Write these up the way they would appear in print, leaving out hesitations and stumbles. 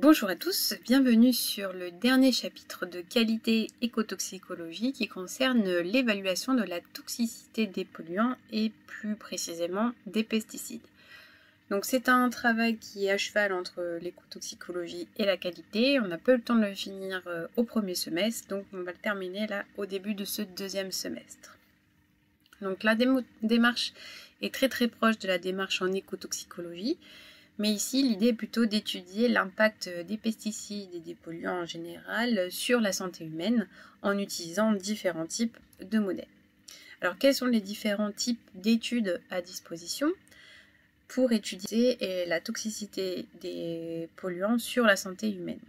Bonjour à tous, bienvenue sur le dernier chapitre de qualité écotoxicologie qui concerne l'évaluation de la toxicité des polluants et plus précisément des pesticides. Donc c'est un travail qui est à cheval entre l'écotoxicologie et la qualité. On n'a pas eu le temps de le finir au premier semestre, donc on va le terminer là au début de ce deuxième semestre. Donc la démarche est très proche de la démarche en écotoxicologie. Mais ici, l'idée est plutôt d'étudier l'impact des pesticides et des polluants en général sur la santé humaine en utilisant différents types de modèles. Alors, quels sont les différents types d'études à disposition pour étudier la toxicité des polluants sur la santé humaine?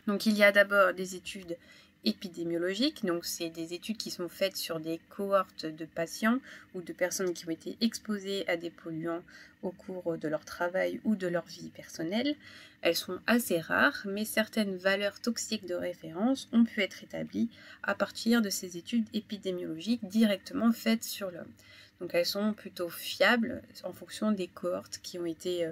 Donc, il y a d'abord des études épidémiologiques, donc c'est des études qui sont faites sur des cohortes de patients ou de personnes qui ont été exposées à des polluants au cours de leur travail ou de leur vie personnelle. Elles sont assez rares, mais certaines valeurs toxiques de référence ont pu être établies à partir de ces études épidémiologiques directement faites sur l'homme. Donc elles sont plutôt fiables en fonction des cohortes qui ont été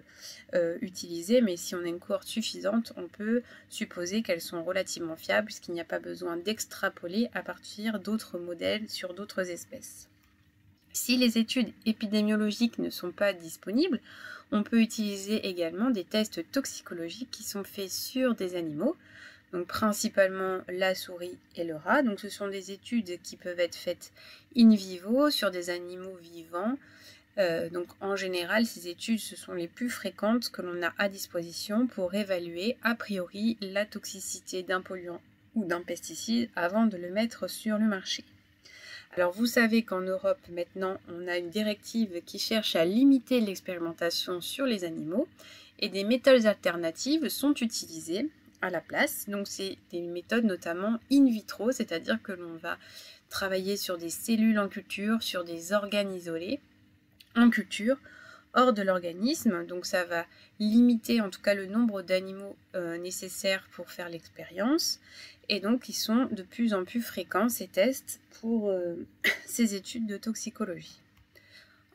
utilisées, mais si on a une cohorte suffisante, on peut supposer qu'elles sont relativement fiables puisqu'il n'y a pas besoin d'extrapoler à partir d'autres modèles sur d'autres espèces. Si les études épidémiologiques ne sont pas disponibles, on peut utiliser également des tests toxicologiques qui sont faits sur des animaux, donc principalement la souris et le rat. Donc ce sont des études qui peuvent être faites in vivo sur des animaux vivants. Donc en général, ces études ce sont les plus fréquentes que l'on a à disposition pour évaluer a priori la toxicité d'un polluant ou d'un pesticide avant de le mettre sur le marché. Alors vous savez qu'en Europe maintenant on a une directive qui cherche à limiter l'expérimentation sur les animaux et des méthodes alternatives sont utilisées à la place. Donc c'est des méthodes notamment in vitro, c'est-à-dire que l'on va travailler sur des cellules en culture, sur des organes isolés en culture, hors de l'organisme. Donc ça va limiter en tout cas le nombre d'animaux nécessaires pour faire l'expérience. Et donc ils sont de plus en plus fréquents ces tests pour ces études de toxicologie.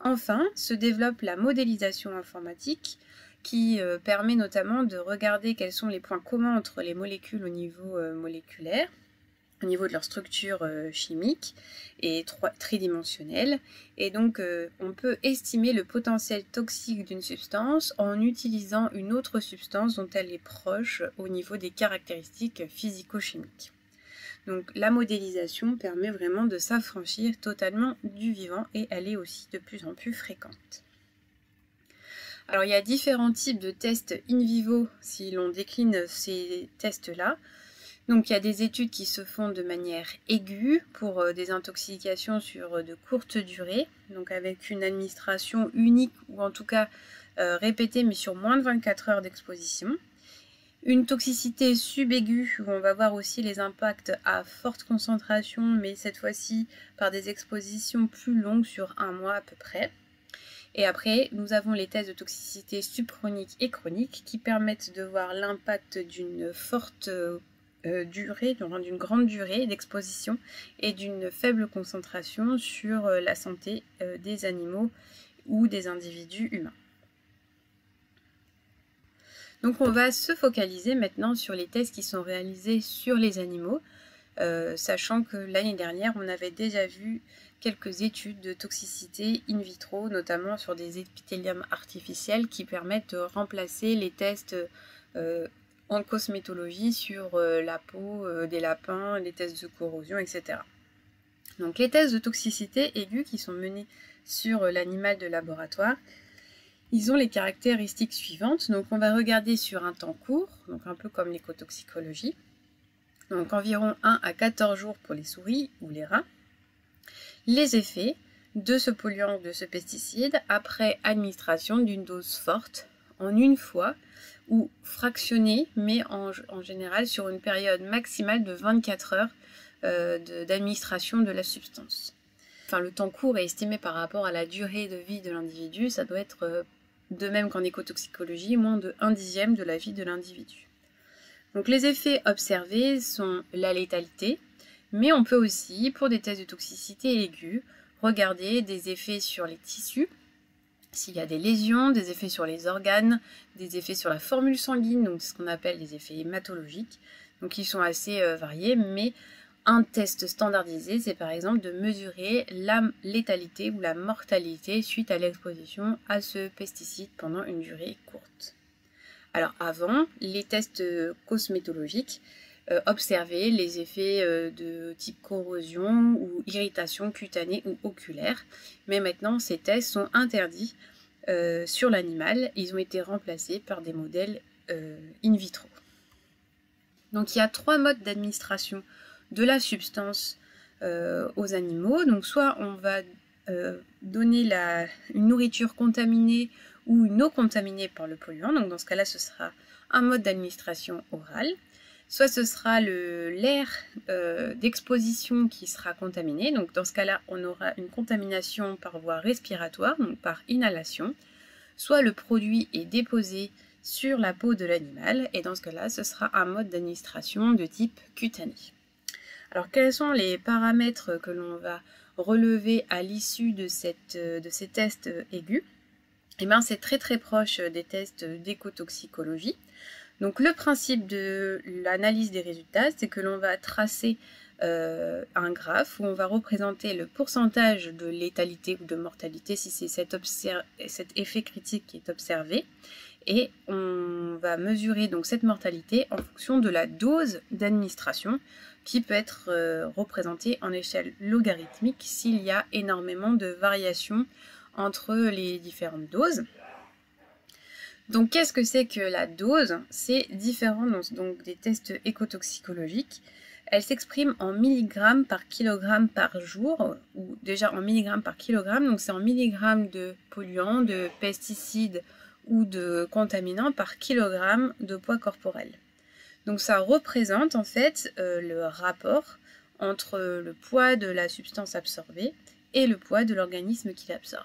Enfin, se développe la modélisation informatique qui permet notamment de regarder quels sont les points communs entre les molécules au niveau moléculaire, au niveau de leur structure chimique et tridimensionnelle. Et donc, on peut estimer le potentiel toxique d'une substance en utilisant une autre substance dont elle est proche au niveau des caractéristiques physico-chimiques. Donc, la modélisation permet vraiment de s'affranchir totalement du vivant et elle est aussi de plus en plus fréquente. Alors, il y a différents types de tests in vivo si l'on décline ces tests-là. Donc, il y a des études qui se font de manière aiguë pour des intoxications sur de courtes durées, donc avec une administration unique ou en tout cas répétée mais sur moins de 24 heures d'exposition. Une toxicité subaiguë où on va voir aussi les impacts à forte concentration mais cette fois-ci par des expositions plus longues sur un mois à peu près. Et après, nous avons les tests de toxicité subchronique et chronique qui permettent de voir l'impact d'une forte durée, d'une grande durée d'exposition et d'une faible concentration sur la santé des animaux ou des individus humains. Donc on va se focaliser maintenant sur les tests qui sont réalisés sur les animaux, sachant que l'année dernière on avait déjà vu quelques études de toxicité in vitro, notamment sur des épithéliums artificiels qui permettent de remplacer les tests en cosmétologie sur la peau des lapins, les tests de corrosion, etc. Donc les tests de toxicité aiguë qui sont menés sur l'animal de laboratoire, ils ont les caractéristiques suivantes. Donc on va regarder sur un temps court, donc un peu comme l'écotoxicologie, donc environ 1 à 14 jours pour les souris ou les rats, les effets de ce polluant ou de ce pesticide après administration d'une dose forte en une fois ou fractionnée, mais en général sur une période maximale de 24 heures d'administration de la substance. Enfin, le temps court est estimé par rapport à la durée de vie de l'individu, ça doit être de même qu'en écotoxicologie, moins de 1/10 de la vie de l'individu. Donc les effets observés sont la létalité, mais on peut aussi, pour des tests de toxicité aiguë, regarder des effets sur les tissus, s'il y a des lésions, des effets sur les organes, des effets sur la formule sanguine, donc ce qu'on appelle les effets hématologiques, donc ils sont assez variés, mais un test standardisé, c'est par exemple de mesurer la létalité ou la mortalité suite à l'exposition à ce pesticide pendant une durée courte. Alors avant, les tests cosmétologiques observaient les effets de type corrosion ou irritation cutanée ou oculaire, mais maintenant ces tests sont interdits sur l'animal. Ils ont été remplacés par des modèles in vitro. Donc il y a 3 modes d'administration de la substance aux animaux. Donc soit on va donner une nourriture contaminée ou une eau contaminée par le polluant. Donc dans ce cas-là, ce sera un mode d'administration orale. Soit ce sera l'air d'exposition qui sera contaminé. Donc dans ce cas-là, on aura une contamination par voie respiratoire, donc par inhalation. Soit le produit est déposé sur la peau de l'animal, et dans ce cas-là, ce sera un mode d'administration de type cutané. Alors, quels sont les paramètres que l'on va relever à l'issue de ces tests aigus? Eh bien, c'est très très proche des tests d'écotoxicologie. Donc, le principe de l'analyse des résultats, c'est que l'on va tracer un graphe où on va représenter le pourcentage de létalité ou de mortalité si c'est cet effet critique qui est observé. Et on va mesurer donc cette mortalité en fonction de la dose d'administration qui peut être représentée en échelle logarithmique s'il y a énormément de variations entre les différentes doses. Donc qu'est-ce que c'est que la dose? C'est différent donc, des tests écotoxicologiques. Elle s'exprime en milligrammes par kilogramme par jour, ou déjà en milligrammes par kilogramme, donc c'est en milligrammes de polluants, de pesticides ou de contaminants par kilogramme de poids corporel. Donc ça représente en fait le rapport entre le poids de la substance absorbée et le poids de l'organisme qui l'absorbe.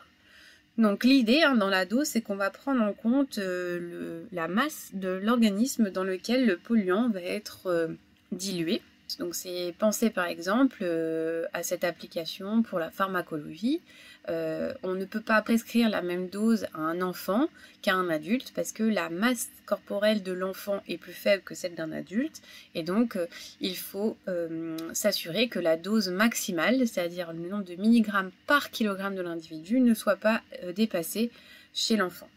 Donc l'idée dans la dose, c'est qu'on va prendre en compte la masse de l'organisme dans lequel le polluant va être dilué. Donc c'est penser par exemple à cette application pour la pharmacologie. On ne peut pas prescrire la même dose à un enfant qu'à un adulte parce que la masse corporelle de l'enfant est plus faible que celle d'un adulte et donc il faut s'assurer que la dose maximale, c'est-à-dire le nombre de milligrammes par kilogramme de l'individu, ne soit pas dépassée chez l'enfant.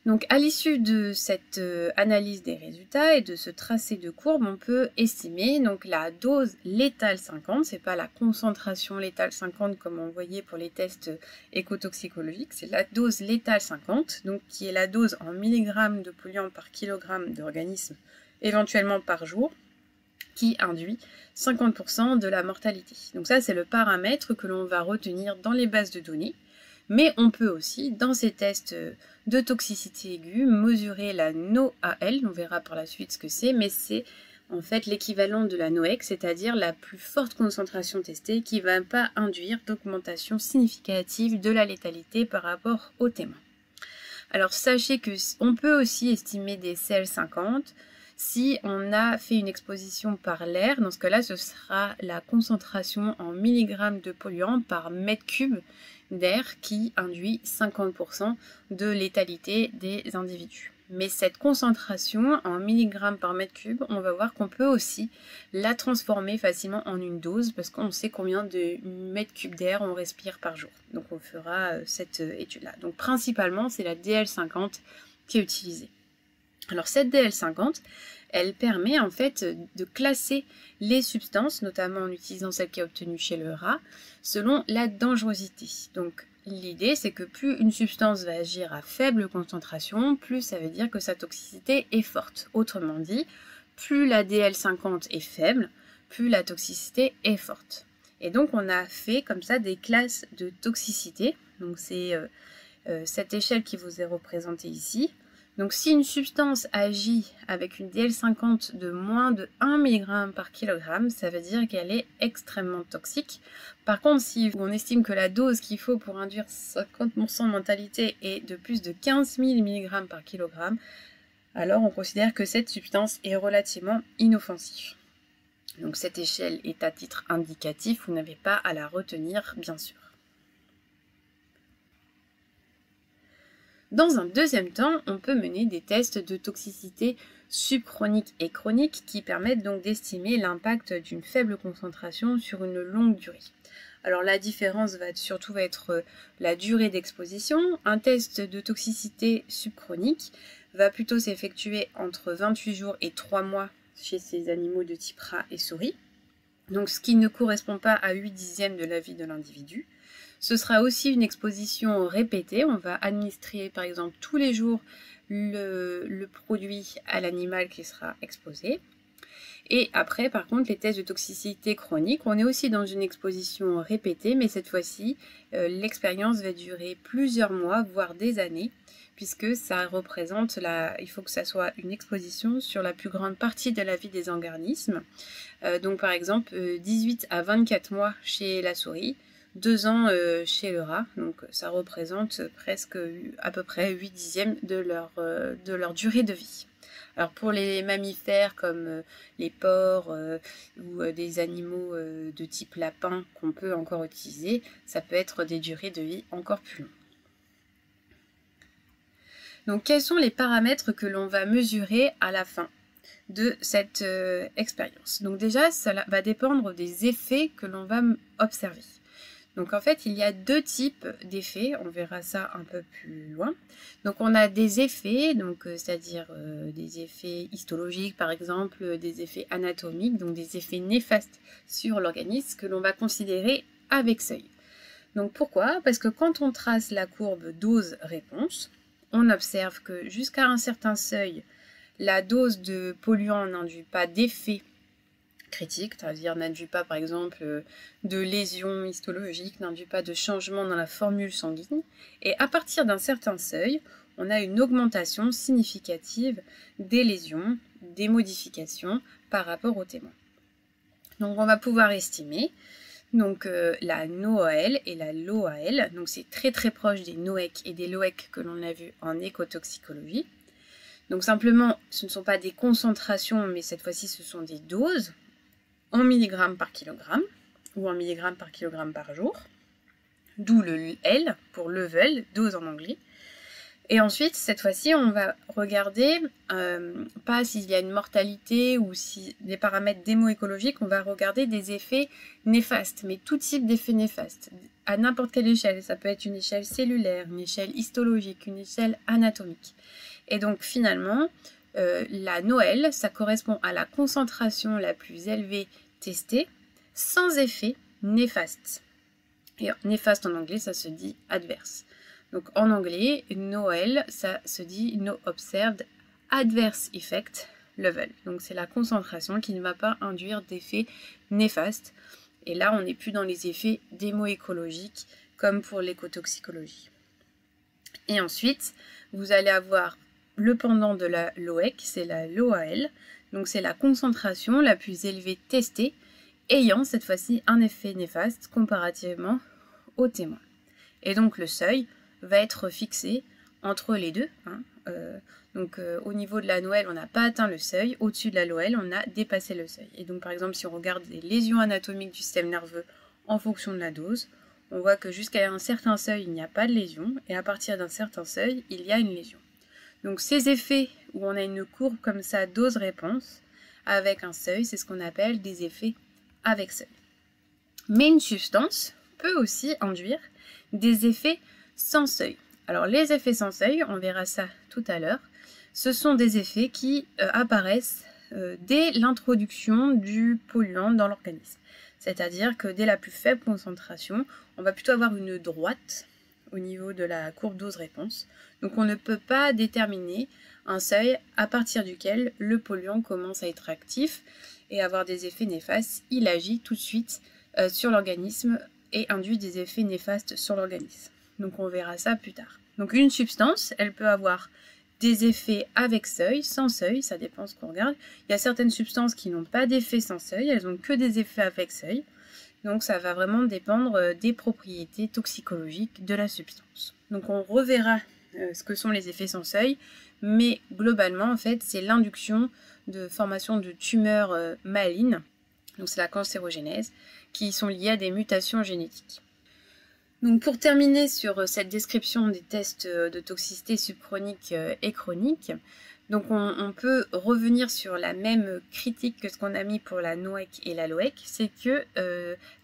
Donc à l'issue de cette analyse des résultats et de ce tracé de courbe, on peut estimer donc la dose létale 50, c'est pas la concentration létale 50 comme on voyait pour les tests écotoxicologiques, c'est la dose létale 50, donc qui est la dose en milligrammes de polluants par kilogramme d'organisme éventuellement par jour, qui induit 50% de la mortalité. Donc ça c'est le paramètre que l'on va retenir dans les bases de données. Mais on peut aussi, dans ces tests de toxicité aiguë, mesurer la NOAEL, on verra par la suite ce que c'est, mais c'est en fait l'équivalent de la NOEC, c'est-à-dire la plus forte concentration testée qui ne va pas induire d'augmentation significative de la létalité par rapport au témoin. Alors sachez qu'on peut aussi estimer des CL50 si on a fait une exposition par l'air. Dans ce cas-là, ce sera la concentration en milligrammes de polluants par mètre cube d'air qui induit 50% de létalité des individus. Mais cette concentration en milligrammes par mètre cube, on va voir qu'on peut aussi la transformer facilement en une dose parce qu'on sait combien de mètres cubes d'air on respire par jour. Donc on fera cette étude-là. Donc principalement, c'est la DL50 qui est utilisée. Alors cette DL50, elle permet en fait de classer les substances, notamment en utilisant celle qui est obtenue chez le rat, selon la dangerosité. Donc l'idée c'est que plus une substance va agir à faible concentration, plus ça veut dire que sa toxicité est forte. Autrement dit, plus la DL50 est faible, plus la toxicité est forte. Et donc on a fait comme ça des classes de toxicité. Donc c'est cette échelle qui vous est représentée ici. Donc si une substance agit avec une DL50 de moins de 1 mg par kg, ça veut dire qu'elle est extrêmement toxique. Par contre, si on estime que la dose qu'il faut pour induire 50% de mortalité est de plus de 15 000 mg par kg, alors on considère que cette substance est relativement inoffensive. Donc cette échelle est à titre indicatif, vous n'avez pas à la retenir bien sûr. Dans un deuxième temps, on peut mener des tests de toxicité subchronique et chronique qui permettent donc d'estimer l'impact d'une faible concentration sur une longue durée. Alors la différence va surtout être la durée d'exposition. Un test de toxicité subchronique va plutôt s'effectuer entre 28 jours et 3 mois chez ces animaux de type rat et souris, donc ce qui ne correspond pas à 8/10 de la vie de l'individu. Ce sera aussi une exposition répétée. On va administrer par exemple tous les jours le produit à l'animal qui sera exposé. Et après, par contre, les tests de toxicité chronique, on est aussi dans une exposition répétée, mais cette fois-ci, l'expérience va durer plusieurs mois, voire des années, puisque ça représente il faut que ça soit une exposition sur la plus grande partie de la vie des organismes. Donc par exemple, 18 à 24 mois chez la souris, 2 ans chez le rat, donc ça représente presque à peu près 8/10 de leur durée de vie. Alors pour les mammifères comme les porcs ou des animaux de type lapin qu'on peut encore utiliser, ça peut être des durées de vie encore plus longues. Donc quels sont les paramètres que l'on va mesurer à la fin de cette expérience? Donc déjà, ça va dépendre des effets que l'on va observer. Donc en fait, il y a deux types d'effets, on verra ça un peu plus loin. Donc on a des effets, c'est-à-dire des effets histologiques par exemple, des effets anatomiques, donc des effets néfastes sur l'organisme que l'on va considérer avec seuil. Donc pourquoi? Parce que quand on trace la courbe dose-réponse, on observe que jusqu'à un certain seuil, la dose de polluant n'induit pas d'effet critique, c'est-à-dire n'induit pas par exemple de lésions histologiques, n'induit pas de changement dans la formule sanguine, et à partir d'un certain seuil, on a une augmentation significative des lésions, des modifications par rapport au témoin. Donc on va pouvoir estimer la NOAEL et la LOAEL, donc c'est très très proche des NOEC et des LOEC que l'on a vu en écotoxicologie. Donc simplement, ce ne sont pas des concentrations, mais cette fois-ci ce sont des doses en milligrammes par kilogramme ou en milligrammes par kilogramme par jour, d'où le L pour level, dose en anglais. Et ensuite, cette fois-ci, on va regarder, pas s'il y a une mortalité ou si des paramètres démoécologiques, on va regarder des effets néfastes, mais tout type d'effets néfastes, à n'importe quelle échelle. Ça peut être une échelle cellulaire, une échelle histologique, une échelle anatomique. Et donc finalement, la NOEL, ça correspond à la concentration la plus élevée testée, sans effet néfaste. Et néfaste en anglais, ça se dit adverse. Donc en anglais, NOEL, ça se dit No Observed Adverse Effect Level. Donc c'est la concentration qui ne va pas induire d'effets néfastes. Et là, on n'est plus dans les effets démoécologiques comme pour l'écotoxicologie. Et ensuite, vous allez avoir le pendant de la LOEC, c'est la LOAEL. Donc c'est la concentration la plus élevée testée, ayant cette fois-ci un effet néfaste comparativement au témoin. Et donc le seuil va être fixé entre les deux. Au niveau de la NOEL, on n'a pas atteint le seuil. Au-dessus de la LOEL, on a dépassé le seuil. Et donc par exemple, si on regarde les lésions anatomiques du système nerveux en fonction de la dose, on voit que jusqu'à un certain seuil, il n'y a pas de lésion. Et à partir d'un certain seuil, il y a une lésion. Donc ces effets où on a une courbe comme ça, dose-réponse, avec un seuil, c'est ce qu'on appelle des effets avec seuil. Mais une substance peut aussi induire des effets sans seuil. Alors les effets sans seuil, on verra ça tout à l'heure, ce sont des effets qui apparaissent dès l'introduction du polluant dans l'organisme. C'est-à-dire que dès la plus faible concentration, on va plutôt avoir une droite au niveau de la courbe dose-réponse. Donc on ne peut pas déterminer un seuil à partir duquel le polluant commence à être actif et avoir des effets néfastes. Il agit tout de suite sur l'organisme et induit des effets néfastes sur l'organisme. Donc on verra ça plus tard. Donc une substance, elle peut avoir des effets avec seuil, sans seuil, ça dépend ce qu'on regarde. Il y a certaines substances qui n'ont pas d'effet sans seuil, elles n'ont que des effets avec seuil. Donc ça va vraiment dépendre des propriétés toxicologiques de la substance. Donc on reverra ce que sont les effets sans seuil, mais globalement en fait c'est l'induction de formation de tumeurs malignes, donc c'est la cancérogénèse, qui sont liées à des mutations génétiques. Donc pour terminer sur cette description des tests de toxicité subchronique et chronique, donc on peut revenir sur la même critique que ce qu'on a mis pour la NOEC et la LOEC, c'est que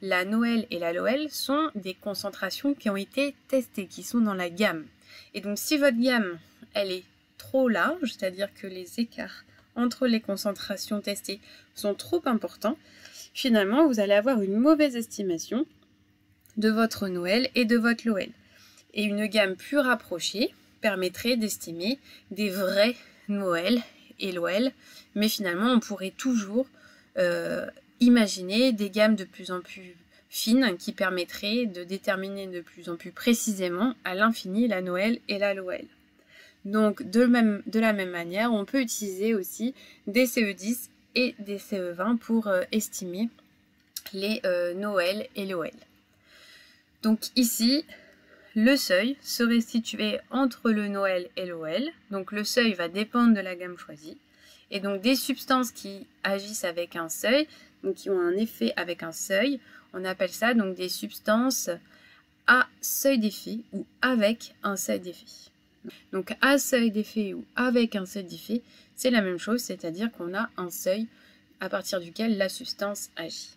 la NOEL et la LOEL sont des concentrations qui ont été testées, qui sont dans la gamme. Et donc si votre gamme, elle est trop large, c'est-à-dire que les écarts entre les concentrations testées sont trop importants, finalement vous allez avoir une mauvaise estimation de votre NOEL et de votre LOEL. Et une gamme plus rapprochée permettrait d'estimer des vrais NOEL et LOEL, mais finalement on pourrait toujours imaginer des gammes de plus en plus fines qui permettraient de déterminer de plus en plus précisément à l'infini la NOEL et la LOEL. Donc de la même manière, on peut utiliser aussi des CE10 et des CE20 pour estimer les NOEL et LOEL. Donc ici, le seuil serait situé entre le NOEL et l'OL. Donc le seuil va dépendre de la gamme choisie. Et donc des substances qui agissent avec un seuil, donc qui ont un effet avec un seuil, on appelle ça donc des substances à seuil d'effet ou avec un seuil d'effet. Donc à seuil d'effet ou avec un seuil d'effet, c'est la même chose, c'est-à-dire qu'on a un seuil à partir duquel la substance agit.